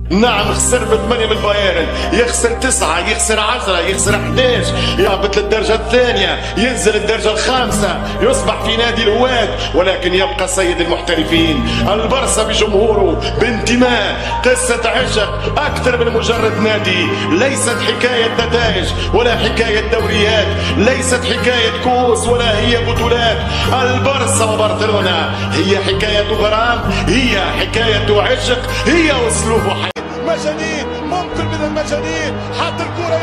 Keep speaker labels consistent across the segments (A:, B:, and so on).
A: نعم خسر ب8 من البايرن، يخسر 9، يخسر 10، يخسر 11، يهبط للدرجة الثانية، ينزل الدرجة الخامسة، يصبح في نادي الهواة، ولكن يبقى سيد المحترفين. البرصة بجمهوره بانتماء، قصة عشق أكثر من مجرد نادي، ليست حكاية نتائج ولا حكاية دوريات، ليست حكاية كؤوس ولا هي بطولات. البرصة وبرشلونة هي حكاية غرام، هي حكاية عشق، هي أسلوب حياة.
B: مجانين، ممكن من المجانين، حتى الكرة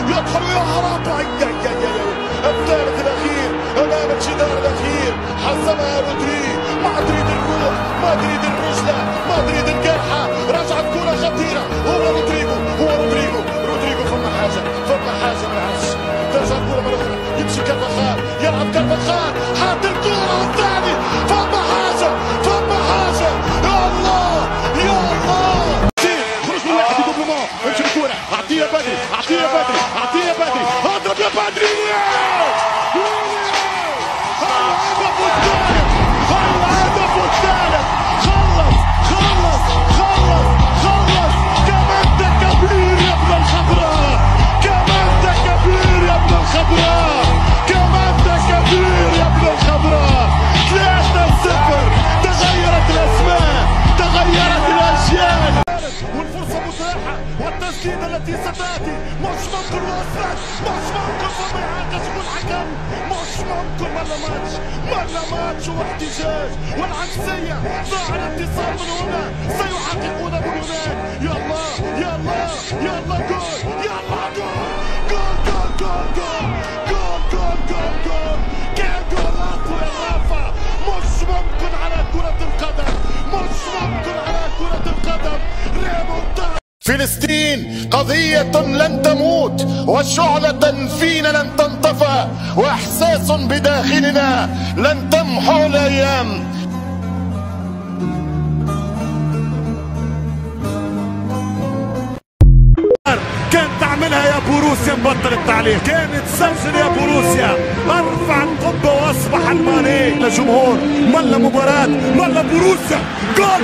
B: يدخل ويهرب. الثالث الأخير أمام الجدار الأخير، حسمها رودريجو. مدريد الروح، مدريد الرجلة، مدريد الجرحة. رجعت كرة خطيرة، هو رودريجو فما حاجة ما يعرفش. ترجع الكرة مرة أخرى، يمشي كارفاخال، يلعب كارفاخال، حط الكرة والثاني. فما حاجة يا الله يا الله. امشي الكرة، اعطيها بدري، اضرب يا بدري. الهدف الثالث. خلص كمان تكبير يا ابن الخضراء، كمان تكبير يا ابن الخضراء. 3-0. تغيرت الاسماء، تغيرت الاجيال، والفرصة متاحة والتسديدة التي ستأتي. مش ممكن وأصبحت مش ممكن. فما يعاقش الحكم، مش ممكن. ولا ماتش واحتجاج والعكسية. ضاع الاتصال من هنا، سيحققون من هناك. يلا جول، كان جول أقوى يا رافع. مش ممكن على كرة القدم،
A: فلسطين قضية لن تموت، وشعلة فينا لن تنطفأ، وإحساس بداخلنا لن تمحو الأيام.
B: كان تعملها يا بوروسيا، مبطل التعليق. كانت تسجل يا بوروسيا، ارفع القبة واصبح الماني لجمهور. ملا مباراة، ملا بوروسيا. جول.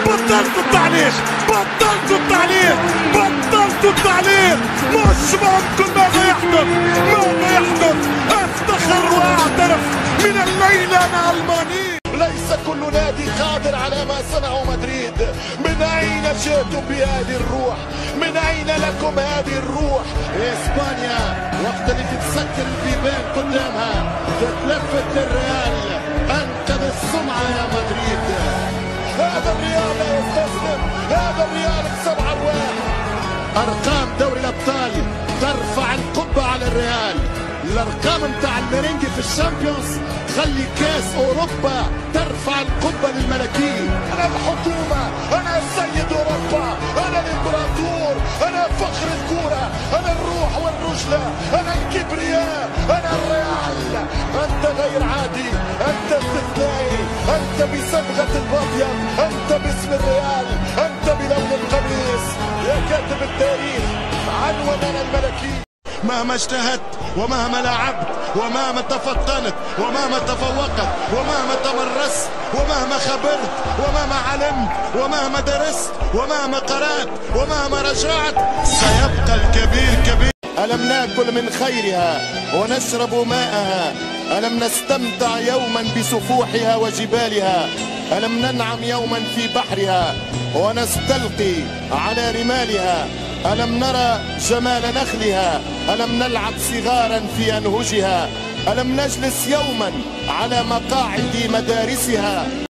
B: بطلت التعليق. مش ممكن. ماذا يحدث؟ افتخر واعترف من الليلة انا الماني. ليس كل نادي قادر على ما صنعه مدريد. من اين جئتم بهذه الروح؟ من اين لكم هذه الروح؟ اسبانيا وقت اللي تتسكر البيبان قدامها تتلفت للريال. انقذ السمعة يا مدريد. هذا الريال لا يستسلم، هذا الريال ب7 أرواح. ارقام دوري الابطال ترفع القبة على الريال. الارقام متاع الميرينجي في الشامبيونز تخلي كاس اوروبا ترفع القبة للملكيين. انا الحكومة، انا سيد اوروبا، انا الامبراطور، انا فخر الكورة، انا الروح والرجلة، انا الكبرياء، انا الريال. انت غير عادي، انت استثنائي، انت بصبغة الابيض، انت باسم الريال، انت بلون القميص. يا كاتب التاريخ عنواننا الملكي. مهما اجتهدت ومهما لعبت ومهما تفطنت ومهما تفوقت ومهما تمرست ومهما خبرت ومهما علمت ومهما درست ومهما قرأت ومهما رجعت، سيبقى الكبير كبير. ألم ناكل من خيرها ونشرب ماءها؟ ألم نستمتع يوما بسفوحها وجبالها؟ ألم ننعم يوما في بحرها ونستلقي على رمالها؟ ألم نرى جمال نخلها؟ ألم نلعب صغارا في أنهجها؟ ألم نجلس يوما على مقاعد مدارسها؟